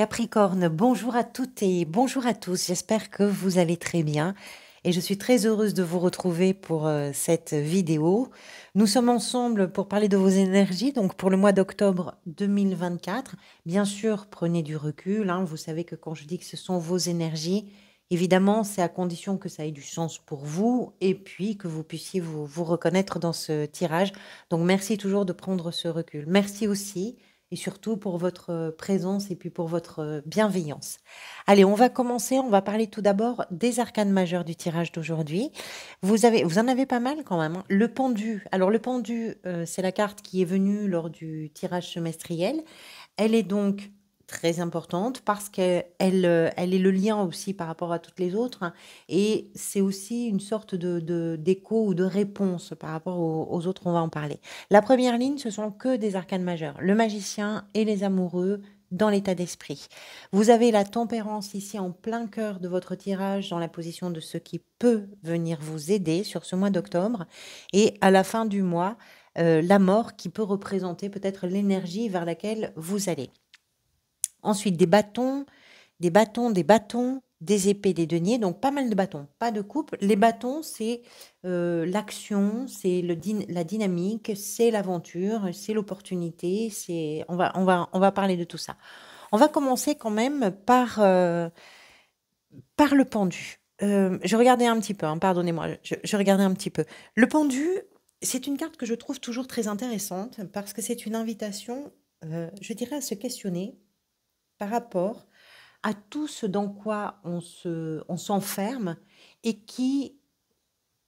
Capricorne, bonjour à toutes et bonjour à tous. J'espère que vous allez très bien et je suis très heureuse de vous retrouver pour cette vidéo. Nous sommes ensemble pour parler de vos énergies, donc pour le mois d'octobre 2024. Bien sûr, prenez du recul, hein. Vous savez que quand je dis que ce sont vos énergies, évidemment, c'est à condition que ça ait du sens pour vous et puis que vous puissiez vous reconnaître dans ce tirage. Donc, merci toujours de prendre ce recul. Merci aussi et surtout pour votre présence et puis pour votre bienveillance. Allez, on va commencer. On va parler tout d'abord des arcanes majeurs du tirage d'aujourd'hui. Vous en avez pas mal quand même, hein. Le pendu. Alors, le pendu, c'est la carte qui est venue lors du tirage semestriel. Elle est donc très importante parce qu'elle est le lien aussi par rapport à toutes les autres, hein, et c'est aussi une sorte d'écho ou de réponse par rapport aux autres, on va en parler. La première ligne, ce sont que des arcanes majeurs, le magicien et les amoureux dans l'état d'esprit. Vous avez la tempérance ici en plein cœur de votre tirage dans la position de ce qui peut venir vous aider sur ce mois d'octobre, et à la fin du mois, la mort qui peut représenter peut-être l'énergie vers laquelle vous allez. Ensuite, des bâtons, des bâtons, des bâtons, des épées, des deniers, donc pas mal de bâtons, pas de coupe. Les bâtons, c'est l'action, c'est la dynamique, c'est l'aventure, c'est l'opportunité, on va parler de tout ça. On va commencer quand même par le pendu. Je regardais un petit peu, hein, pardonnez-moi, je regardais un petit peu. Le pendu, c'est une carte que je trouve toujours très intéressante parce que c'est une invitation, je dirais, à se questionner par rapport à tout ce dans quoi on s'enferme et qui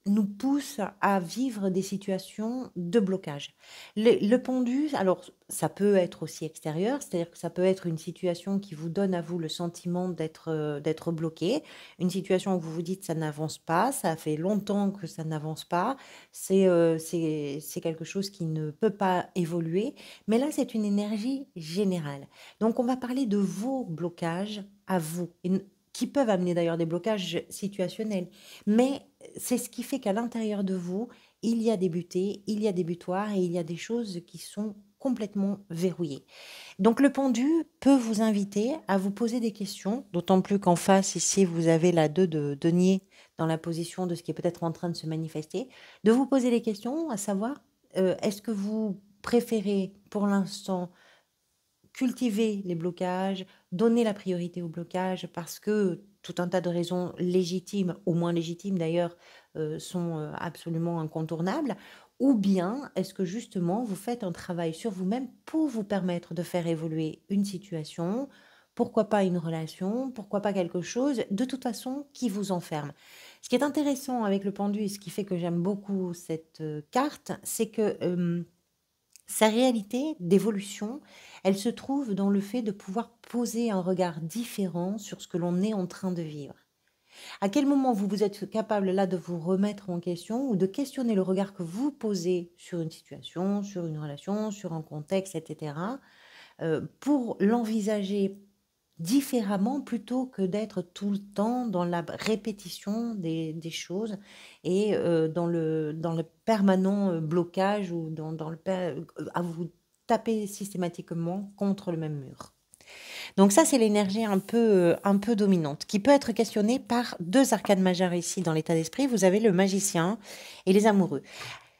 nous pousse à vivre des situations de blocage. Le pendu, alors ça peut être aussi extérieur, c'est-à-dire que ça peut être une situation qui vous donne à vous le sentiment d'être bloqué, une situation où vous vous dites ça n'avance pas, ça fait longtemps que ça n'avance pas, c'est quelque chose qui ne peut pas évoluer, mais là c'est une énergie générale. Donc on va parler de vos blocages à vous, qui peuvent amener d'ailleurs des blocages situationnels, mais c'est ce qui fait qu'à l'intérieur de vous, il y a des butées, il y a des butoirs et il y a des choses qui sont complètement verrouillées. Donc le pendu peut vous inviter à vous poser des questions, d'autant plus qu'en face, ici, vous avez la 2 de denier dans la position de ce qui est peut-être en train de se manifester, de vous poser des questions, à savoir, est-ce que vous préférez pour l'instant cultiver les blocages, donner la priorité aux blocages parce que tout un tas de raisons légitimes, au moins légitimes d'ailleurs, sont absolument incontournables, ou bien est-ce que justement vous faites un travail sur vous-même pour vous permettre de faire évoluer une situation, pourquoi pas une relation, pourquoi pas quelque chose, de toute façon, qui vous enferme. Ce qui est intéressant avec le pendu et ce qui fait que j'aime beaucoup cette carte, c'est que sa réalité d'évolution, elle se trouve dans le fait de pouvoir poser un regard différent sur ce que l'on est en train de vivre. À quel moment vous êtes capable là de vous remettre en question ou de questionner le regard que vous posez sur une situation, sur une relation, sur un contexte, etc., pour l'envisager différemment plutôt que d'être tout le temps dans la répétition des choses et dans le permanent blocage ou à vous taper systématiquement contre le même mur. Donc ça, c'est l'énergie un peu dominante, qui peut être questionnée par deux arcades majeures ici dans l'état d'esprit. Vous avez le magicien et les amoureux.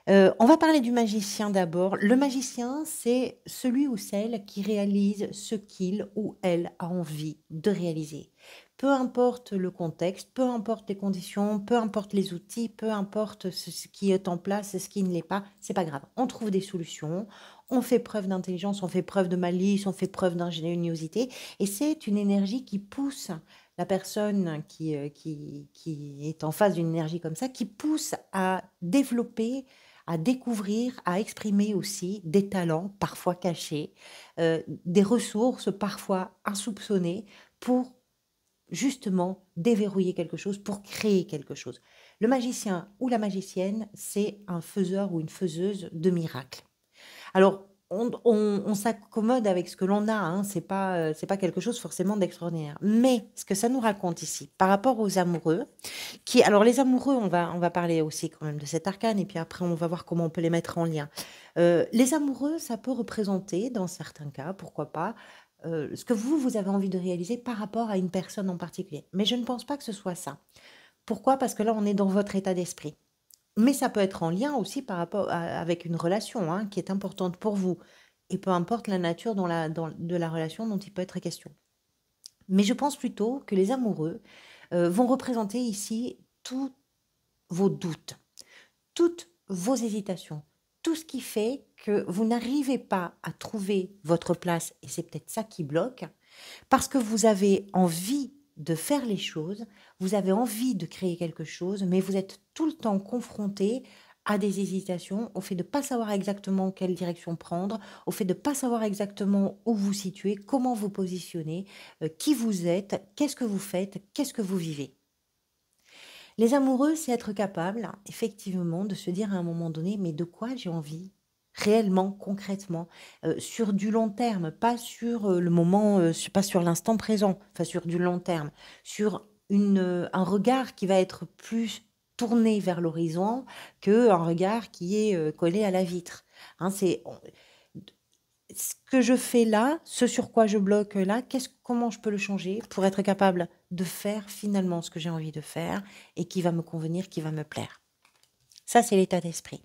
On va parler du magicien d'abord. Le magicien, c'est celui ou celle qui réalise ce qu'il ou elle a envie de réaliser. Peu importe le contexte, peu importe les conditions, peu importe les outils, peu importe ce qui est en place et ce qui ne l'est pas, c'est pas grave. On trouve des solutions, on fait preuve d'intelligence, on fait preuve de malice, on fait preuve d'ingéniosité, et c'est une énergie qui pousse la personne qui est en face d'une énergie comme ça, qui pousse à développer, à découvrir, à exprimer aussi des talents parfois cachés, des ressources parfois insoupçonnées pour justement déverrouiller quelque chose, pour créer quelque chose. Le magicien ou la magicienne, c'est un faiseur ou une faiseuse de miracles. Alors, on s'accommode avec ce que l'on a, hein, c'est pas quelque chose forcément d'extraordinaire. Mais ce que ça nous raconte ici, par rapport aux amoureux, alors les amoureux, on va parler aussi quand même de cet arcane, et puis après on va voir comment on peut les mettre en lien. Les amoureux, ça peut représenter, dans certains cas, pourquoi pas, ce que vous avez envie de réaliser par rapport à une personne en particulier. Mais je ne pense pas que ce soit ça. Pourquoi? Parce que là, on est dans votre état d'esprit. Mais ça peut être en lien aussi par rapport avec une relation, hein, qui est importante pour vous. Et peu importe la nature de la relation dont il peut être question. Mais je pense plutôt que les amoureux vont représenter ici tous vos doutes, toutes vos hésitations, tout ce qui fait que vous n'arrivez pas à trouver votre place, et c'est peut-être ça qui bloque, parce que vous avez envie de faire les choses, vous avez envie de créer quelque chose, mais vous êtes tout le temps confronté à des hésitations, au fait de ne pas savoir exactement quelle direction prendre, au fait de ne pas savoir exactement où vous situez, comment vous positionnez, qui vous êtes, qu'est-ce que vous faites, qu'est-ce que vous vivez. Les amoureux, c'est être capable, effectivement, de se dire à un moment donné, mais de quoi j'ai envie réellement, concrètement, sur du long terme, pas sur le moment, pas sur l'instant présent, enfin sur du long terme, sur un regard qui va être plus tourné vers l'horizon qu'un regard qui est collé à la vitre. Hein, ce que je fais là, ce sur quoi je bloque là, comment je peux le changer pour être capable de faire finalement ce que j'ai envie de faire et qui va me convenir, qui va me plaire. Ça, c'est l'état d'esprit.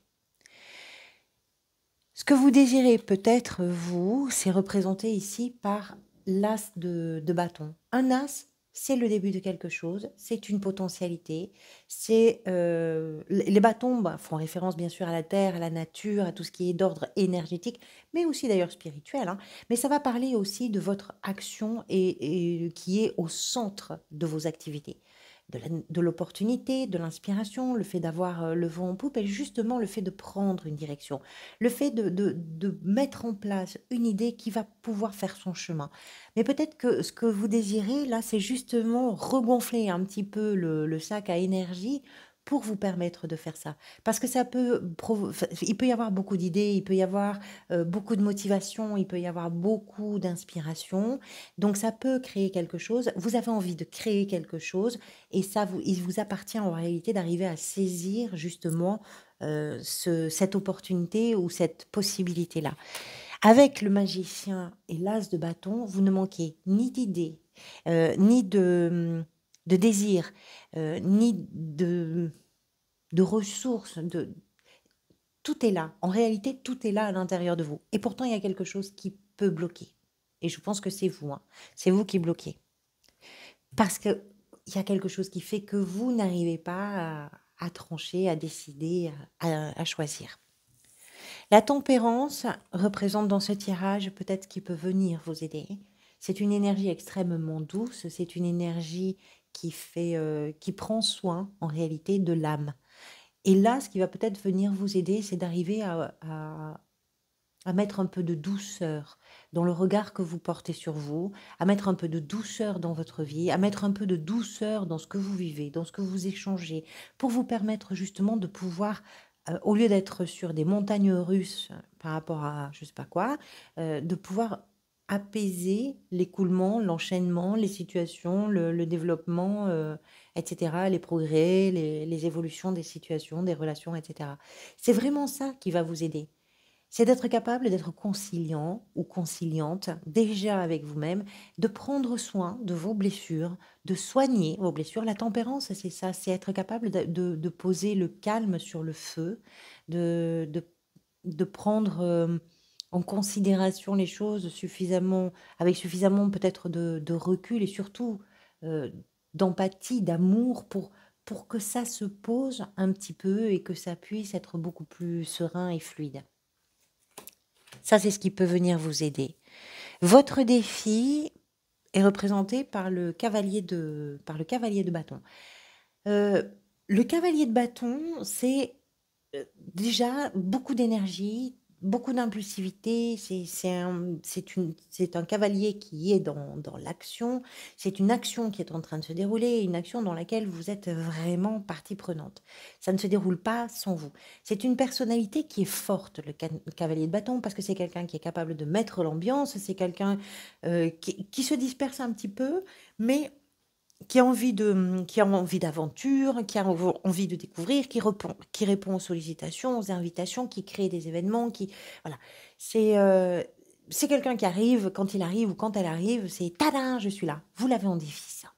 Ce que vous désirez peut-être, vous, c'est représenté ici par l'as de bâton. Un as, c'est le début de quelque chose, c'est une potentialité. Les bâtons font référence bien sûr à la terre, à la nature, à tout ce qui est d'ordre énergétique, mais aussi d'ailleurs spirituel. Hein. Mais ça va parler aussi de votre action et qui est au centre de vos activités de l'opportunité, de l'inspiration, le fait d'avoir le vent en poupe et justement le fait de prendre une direction, le fait de mettre en place une idée qui va pouvoir faire son chemin. Mais peut-être que ce que vous désirez, là, c'est justement regonfler un petit peu le sac à énergie pour vous permettre de faire ça. Parce que il peut y avoir beaucoup d'idées, il peut y avoir beaucoup de motivation, il peut y avoir beaucoup d'inspiration. Donc ça peut créer quelque chose. Vous avez envie de créer quelque chose et ça, il vous appartient en réalité d'arriver à saisir justement cette opportunité ou cette possibilité-là. Avec le magicien et l'as de bâton, vous ne manquez ni d'idées, ni de désirs, ni de ressources. Tout est là. En réalité, tout est là à l'intérieur de vous. Et pourtant, il y a quelque chose qui peut bloquer. Et je pense que c'est vous. Hein. C'est vous qui bloquez. Parce qu'il y a quelque chose qui fait que vous n'arrivez pas à trancher, à décider, à choisir. La tempérance représente dans ce tirage peut-être ce qui peut venir vous aider. C'est une énergie extrêmement douce, c'est une énergie qui prend soin en réalité de l'âme. Et là, ce qui va peut-être venir vous aider, c'est d'arriver à mettre un peu de douceur dans le regard que vous portez sur vous, à mettre un peu de douceur dans votre vie, à mettre un peu de douceur dans ce que vous vivez, dans ce que vous échangez, pour vous permettre justement de pouvoir, au lieu d'être sur des montagnes russes par rapport à je sais pas quoi, de pouvoir apaiser l'écoulement, l'enchaînement, les situations, le développement, etc., les progrès, les évolutions des situations, des relations, etc. C'est vraiment ça qui va vous aider. C'est d'être capable d'être conciliant ou conciliante déjà avec vous-même, de prendre soin de vos blessures, de soigner vos blessures. La tempérance, c'est ça, c'est être capable de poser le calme sur le feu, de, de, de prendre en considération les choses suffisamment, avec suffisamment peut-être de recul et surtout euh, d'empathie, d'amour pour que ça se pose un petit peu et que ça puisse être beaucoup plus serein et fluide. Ça, c'est ce qui peut venir vous aider. Votre défi est représenté par le cavalier de bâton. Euh, le cavalier de bâton, c'est déjà beaucoup d'énergie, beaucoup d'impulsivité. C'est un cavalier qui est dans l'action. C'est une action qui est en train de se dérouler, une action dans laquelle vous êtes vraiment partie prenante. Ça ne se déroule pas sans vous. C'est une personnalité qui est forte, le cavalier de bâton, parce que c'est quelqu'un qui est capable de mettre l'ambiance, c'est quelqu'un qui se disperse un petit peu, mais qui a envie d'aventure, qui a envie de découvrir, qui répond aux sollicitations, aux invitations, qui crée des événements, voilà. C'est c'est quelqu'un qui arrive, quand il arrive ou quand elle arrive, c'est tada, je suis là. Vous l'avez en défi, ça.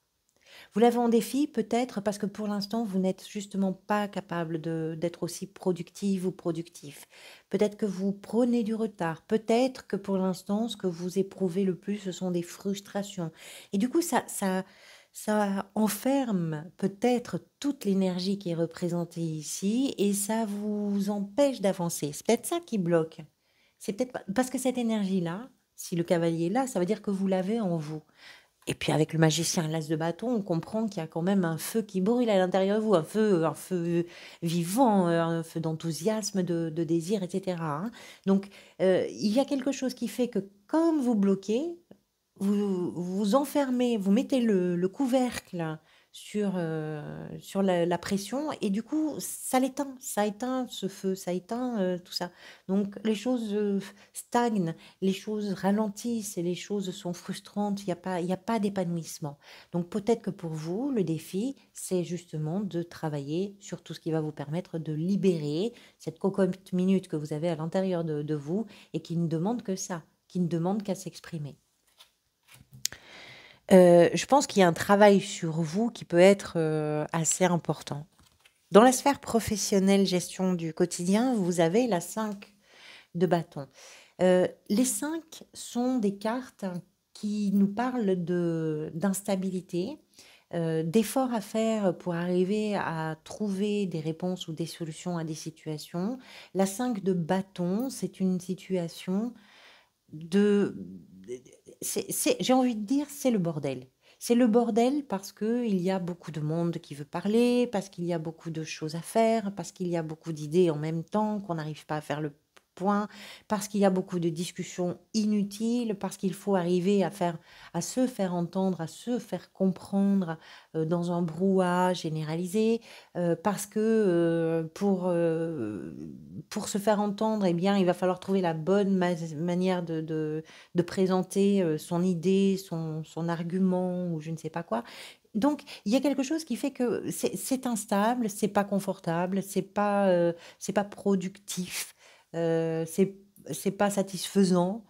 Vous l'avez en défi peut-être parce que pour l'instant, vous n'êtes justement pas capable d'être aussi productive ou productif. Peut-être que vous prenez du retard. Peut-être que pour l'instant, ce que vous éprouvez le plus, ce sont des frustrations. Et du coup, ça enferme peut-être toute l'énergie qui est représentée ici et ça vous empêche d'avancer. C'est peut-être ça qui bloque. C'est peut-être parce que cette énergie-là, si le cavalier est là, ça veut dire que vous l'avez en vous. Et puis avec le magicien l'as de bâton, on comprend qu'il y a quand même un feu qui brûle à l'intérieur de vous, un feu vivant, un feu d'enthousiasme, de désir, etc. Hein. Donc il y a quelque chose qui fait que comme vous bloquez, vous vous enfermez, vous mettez le couvercle sur la pression et du coup, ça éteint ce feu, ça éteint tout ça. Donc les choses stagnent, les choses ralentissent et les choses sont frustrantes, il y a pas d'épanouissement. Donc peut-être que pour vous, le défi, c'est justement de travailler sur tout ce qui va vous permettre de libérer cette cocotte minute que vous avez à l'intérieur de vous et qui ne demande que ça, qui ne demande qu'à s'exprimer. Je pense qu'il y a un travail sur vous qui peut être, assez important. Dans la sphère professionnelle, gestion du quotidien, vous avez la 5 de bâton. Les 5 sont des cartes qui nous parlent d'instabilité, d'efforts à faire pour arriver à trouver des réponses ou des solutions à des situations. La 5 de bâton, c'est une situation de j'ai envie de dire, c'est le bordel. C'est le bordel parce qu'il y a beaucoup de monde qui veut parler, parce qu'il y a beaucoup de choses à faire, parce qu'il y a beaucoup d'idées en même temps, qu'on n'arrive pas à faire le point, parce qu'il y a beaucoup de discussions inutiles, parce qu'il faut arriver à se faire entendre, à se faire comprendre dans un brouhaha généralisé, parce que pour se faire entendre, eh bien, il va falloir trouver la bonne manière de présenter son idée, son argument ou je ne sais pas quoi. Donc, il y a quelque chose qui fait que c'est instable, c'est pas confortable, c'est pas productif, c'est pas satisfaisant,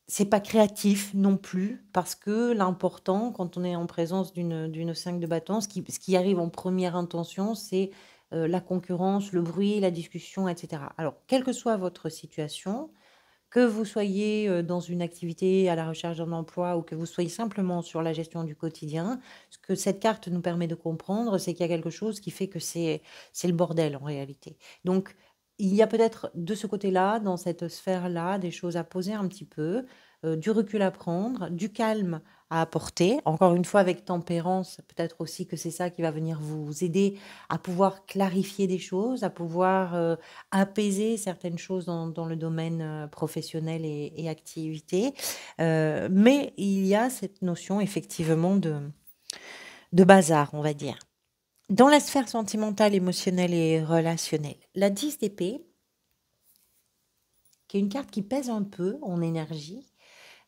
c'est pas créatif non plus, parce que l'important, quand on est en présence d'une 5 de bâton, ce qui arrive en première intention, c'est la concurrence, le bruit, la discussion, etc. Alors, quelle que soit votre situation, que vous soyez dans une activité à la recherche d'un emploi ou que vous soyez simplement sur la gestion du quotidien, ce que cette carte nous permet de comprendre, c'est qu'il y a quelque chose qui fait que c'est le bordel en réalité. Donc, il y a peut-être de ce côté-là, dans cette sphère-là, des choses à poser un petit peu, du recul à prendre, du calme à apporter. Encore une fois, avec tempérance, peut-être aussi que c'est ça qui va venir vous aider à pouvoir clarifier des choses, à pouvoir apaiser certaines choses dans le domaine professionnel et activité. Mais il y a cette notion effectivement de bazar, on va dire. Dans la sphère sentimentale, émotionnelle et relationnelle, la 10 d'épée, qui est une carte qui pèse un peu en énergie,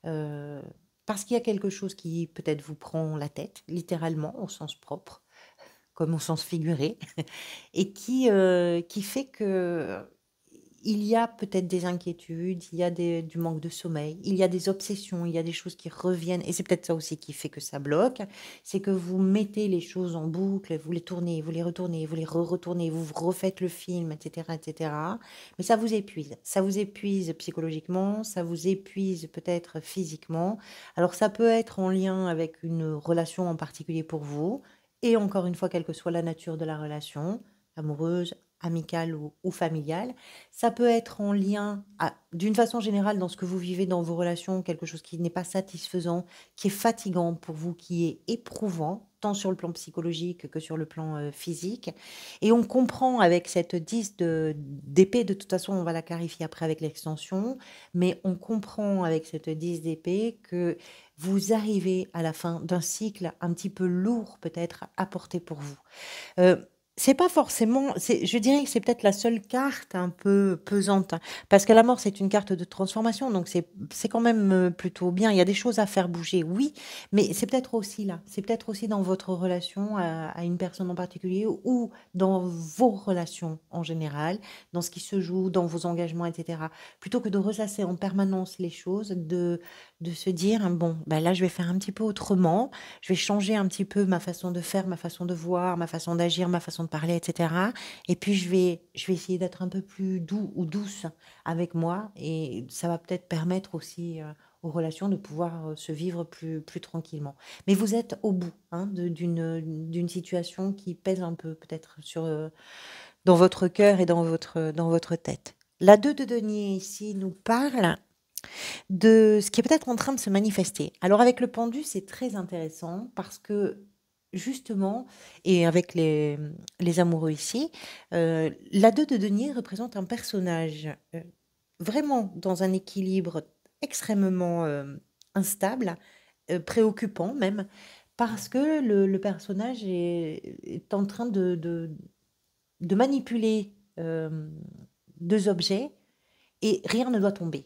euh, parce qu'il y a quelque chose qui peut-être vous prend la tête, littéralement, au sens propre, comme au sens figuré, et qui fait que il y a peut-être des inquiétudes, il y a du manque de sommeil, il y a des obsessions, il y a des choses qui reviennent, et c'est peut-être ça aussi qui fait que ça bloque, c'est que vous mettez les choses en boucle, vous les tournez, vous les retournez, vous les retournez, vous refaites le film, etc., etc. Mais ça vous épuise psychologiquement, ça vous épuise peut-être physiquement. Alors ça peut être en lien avec une relation en particulier pour vous, et encore une fois, quelle que soit la nature de la relation, amoureuse, amicale ou familiale. Ça peut être en lien, d'une façon générale, dans ce que vous vivez dans vos relations, quelque chose qui n'est pas satisfaisant, qui est fatigant pour vous, qui est éprouvant, tant sur le plan psychologique que sur le plan physique. Et on comprend avec cette 10 d'épée, de toute façon, on va la clarifier après avec l'extension, mais on comprend avec cette 10 d'épée que vous arrivez à la fin d'un cycle un petit peu lourd peut-être à porter pour vous. Euh, C'est pas forcément, je dirais que c'est peut-être la seule carte un peu pesante, hein, parce que la mort, c'est une carte de transformation, donc c'est quand même plutôt bien. Il y a des choses à faire bouger, oui, mais c'est peut-être aussi là, c'est peut-être aussi dans votre relation à une personne en particulier ou dans vos relations en général, dans ce qui se joue, dans vos engagements, etc. Plutôt que de ressasser en permanence les choses, de se dire, bon, bah là, je vais faire un petit peu autrement, je vais changer un petit peu ma façon de faire, ma façon de voir, ma façon d'agir, ma façon de parler, etc. Et puis je vais essayer d'être un peu plus doux ou douce avec moi. Et ça va peut-être permettre aussi aux relations de pouvoir se vivre plus tranquillement. Mais vous êtes au bout hein, d'une situation qui pèse un peu peut-être dans votre cœur et dans votre tête. La 2 de denier ici nous parle de ce qui est peut-être en train de se manifester. Alors avec le pendu, c'est très intéressant parce que justement, et avec les amoureux ici, la 2 de denier représente un personnage vraiment dans un équilibre extrêmement instable, préoccupant même, parce que le personnage est en train de manipuler deux objets et rien ne doit tomber.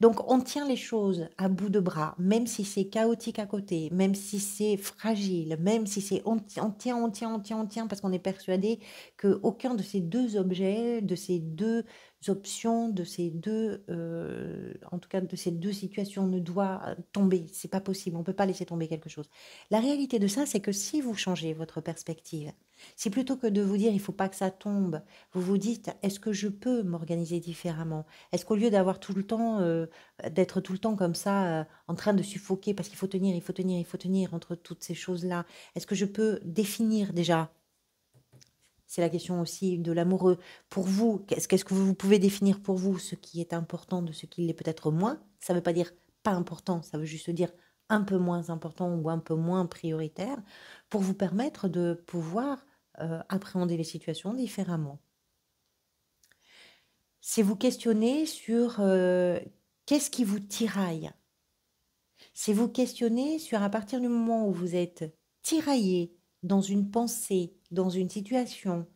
Donc on tient les choses à bout de bras, même si c'est chaotique à côté, même si c'est fragile, même si c'est on tient, parce qu'on est persuadé qu'aucun de ces deux objets, de ces deux options, de ces deux, en tout cas de ces deux situations ne doit tomber. C'est pas possible, on peut pas laisser tomber quelque chose. La réalité de ça, c'est que si vous changez votre perspective, si plutôt que de vous dire il faut pas que ça tombe, vous vous dites est-ce que je peux m'organiser différemment? Est-ce qu'au lieu d'avoir tout le temps, d'être tout le temps comme ça, en train de suffoquer parce qu'il faut tenir, il faut tenir, il faut tenir entre toutes ces choses-là, est-ce que je peux définir déjà, c'est la question aussi de l'amoureux, pour vous, qu'est-ce que vous pouvez définir pour vous ce qui est important de ce qui l'est peut-être moins? Ça ne veut pas dire pas important, ça veut juste dire un peu moins important ou un peu moins prioritaire, pour vous permettre de pouvoir appréhender les situations différemment. C'est vous questionner sur qu'est-ce qui vous tiraille. C'est vous questionner sur à partir du moment où vous êtes tiraillé dans une pensée, dans une situation,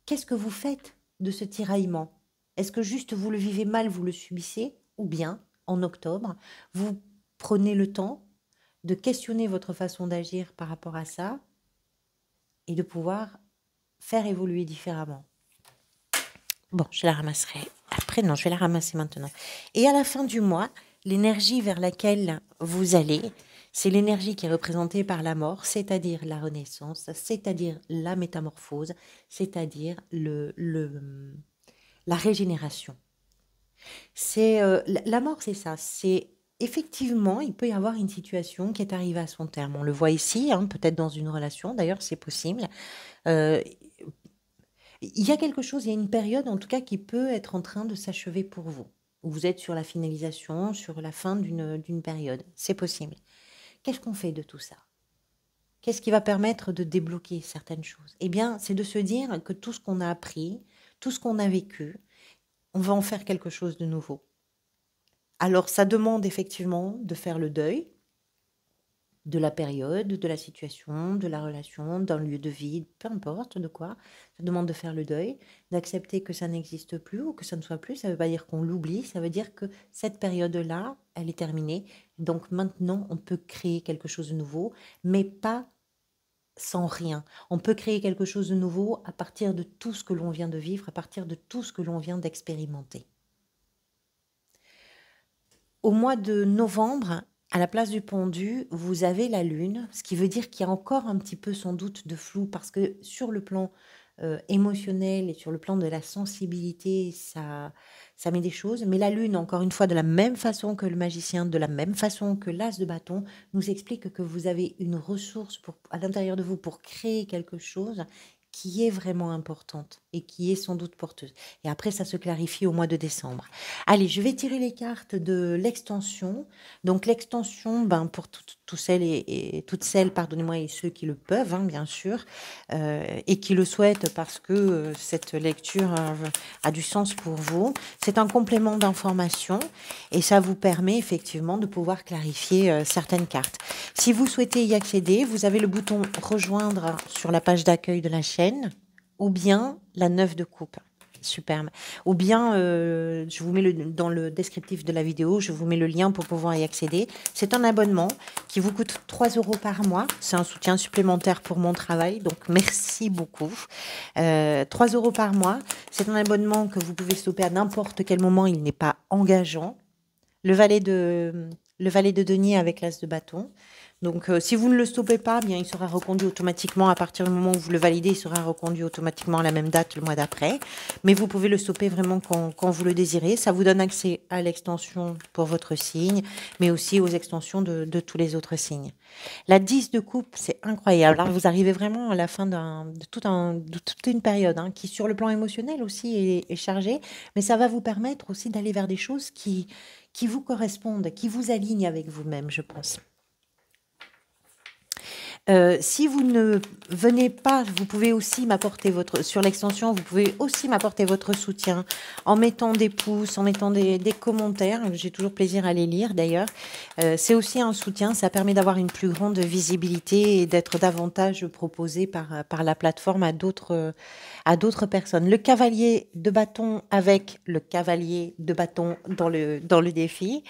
qu'est-ce que vous faites de ce tiraillement? Est-ce que juste vous le vivez mal, vous le subissez? Ou bien, en octobre, vous prenez le temps de questionner votre façon d'agir par rapport à ça et de pouvoir faire évoluer différemment. Bon, je la ramasserai après. Non, je vais la ramasser maintenant. Et à la fin du mois, l'énergie vers laquelle vous allez, c'est l'énergie qui est représentée par la mort, c'est-à-dire la renaissance, c'est-à-dire la métamorphose, c'est-à-dire la régénération. C'est la mort, c'est ça. C'est effectivement, il peut y avoir une situation qui est arrivée à son terme. On le voit ici, hein, peut-être dans une relation. D'ailleurs, c'est possible. Euh, il y a quelque chose, il y a une période en tout cas qui peut être en train de s'achever pour vous. Vous êtes sur la finalisation, sur la fin d'une période. C'est possible. Qu'est-ce qu'on fait de tout ça? Qu'est-ce qui va permettre de débloquer certaines choses? Eh bien, c'est de se dire que tout ce qu'on a appris, tout ce qu'on a vécu, on va en faire quelque chose de nouveau. Alors, ça demande effectivement de faire le deuil de la période, de la situation, de la relation, d'un lieu de vie, peu importe de quoi. Ça demande de faire le deuil, d'accepter que ça n'existe plus ou que ça ne soit plus. Ça ne veut pas dire qu'on l'oublie, ça veut dire que cette période-là, elle est terminée. Donc maintenant, on peut créer quelque chose de nouveau, mais pas sans rien. On peut créer quelque chose de nouveau à partir de tout ce que l'on vient de vivre, à partir de tout ce que l'on vient d'expérimenter. Au mois de novembre, à la place du pendu, vous avez la lune, ce qui veut dire qu'il y a encore un petit peu sans doute de flou parce que sur le plan émotionnel et sur le plan de la sensibilité, ça met des choses. Mais la lune, encore une fois, de la même façon que le magicien, de la même façon que l'as de bâton, nous explique que vous avez une ressource à l'intérieur de vous pour créer quelque chose qui est vraiment importante et qui est sans doute porteuse. Et après, ça se clarifie au mois de décembre. Allez, je vais tirer les cartes de l'extension. Donc l'extension, ben, pour tous celles et toutes celles, pardonnez-moi, et ceux qui le peuvent, hein, bien sûr, et qui le souhaitent parce que cette lecture a du sens pour vous. C'est un complément d'information et ça vous permet effectivement de pouvoir clarifier certaines cartes. Si vous souhaitez y accéder, vous avez le bouton rejoindre sur la page d'accueil de la chaîne ou bien la 9 de coupe. Superbe. Ou bien, je vous mets dans le descriptif de la vidéo, je vous mets le lien pour pouvoir y accéder. C'est un abonnement qui vous coûte 3 € par mois. C'est un soutien supplémentaire pour mon travail, donc merci beaucoup. 3 € par mois. C'est un abonnement que vous pouvez stopper à n'importe quel moment. Il n'est pas engageant. Le valet de denier avec l'as de bâton. Donc, si vous ne le stoppez pas, bien, il sera reconduit automatiquement. À partir du moment où vous le validez, il sera reconduit automatiquement à la même date le mois d'après. Mais vous pouvez le stopper vraiment quand vous le désirez. Ça vous donne accès à l'extension pour votre signe, mais aussi aux extensions de tous les autres signes. La 10 de coupe, c'est incroyable. Alors, vous arrivez vraiment à la fin de toute une période hein, qui, sur le plan émotionnel aussi, est chargée. Mais ça va vous permettre aussi d'aller vers des choses qui vous correspondent, qui vous alignent avec vous-même, je pense. Si vous ne venez pas, vous pouvez aussi m'apporter sur l'extension, vous pouvez aussi m'apporter votre soutien en mettant des pouces, en mettant des commentaires. J'ai toujours plaisir à les lire d'ailleurs. C'est aussi un soutien, ça permet d'avoir une plus grande visibilité et d'être davantage proposé par la plateforme à d'autres personnes. Le cavalier de bâton avec le cavalier de bâton dans le défi.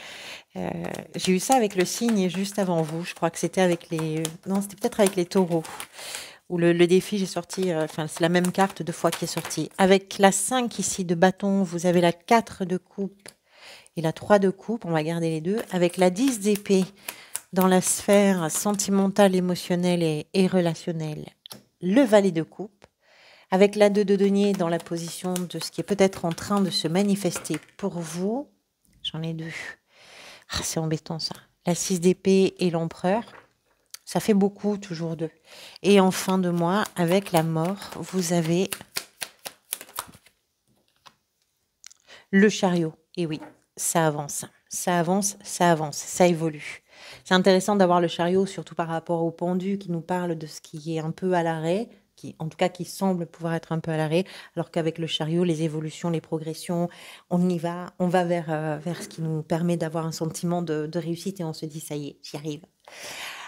J'ai eu ça avec le signe juste avant vous. Je crois que c'était avec les... Non, c'était peut-être avec les taureaux. Où le défi, j'ai sorti... Enfin, c'est la même carte 2 fois qui est sortie. Avec la 5 ici de bâton, vous avez la 4 de coupe et la 3 de coupe. On va garder les deux. Avec la 10 d'épée dans la sphère sentimentale, émotionnelle et relationnelle. Le valet de coupe. Avec la 2 de denier dans la position de ce qui est peut-être en train de se manifester pour vous. J'en ai 2. Ah, c'est embêtant ça. La 6 d'épée et l'empereur. Ça fait beaucoup, toujours 2. Et en fin de mois, avec la mort, vous avez le chariot. Et oui, ça avance. Ça avance, ça avance. Ça évolue. C'est intéressant d'avoir le chariot, surtout par rapport au pendu qui nous parle de ce qui est un peu à l'arrêt. En tout cas, qui semble pouvoir être un peu à l'arrêt, alors qu'avec le chariot, les évolutions, les progressions, on va vers ce qui nous permet d'avoir un sentiment de réussite et on se dit, ça y est, j'y arrive.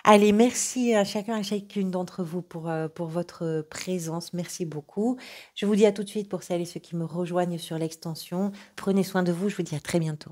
Allez, merci à chacun et chacune d'entre vous pour votre présence. Merci beaucoup. Je vous dis à tout de suite pour celles et ceux qui me rejoignent sur l'extension. Prenez soin de vous. Je vous dis à très bientôt.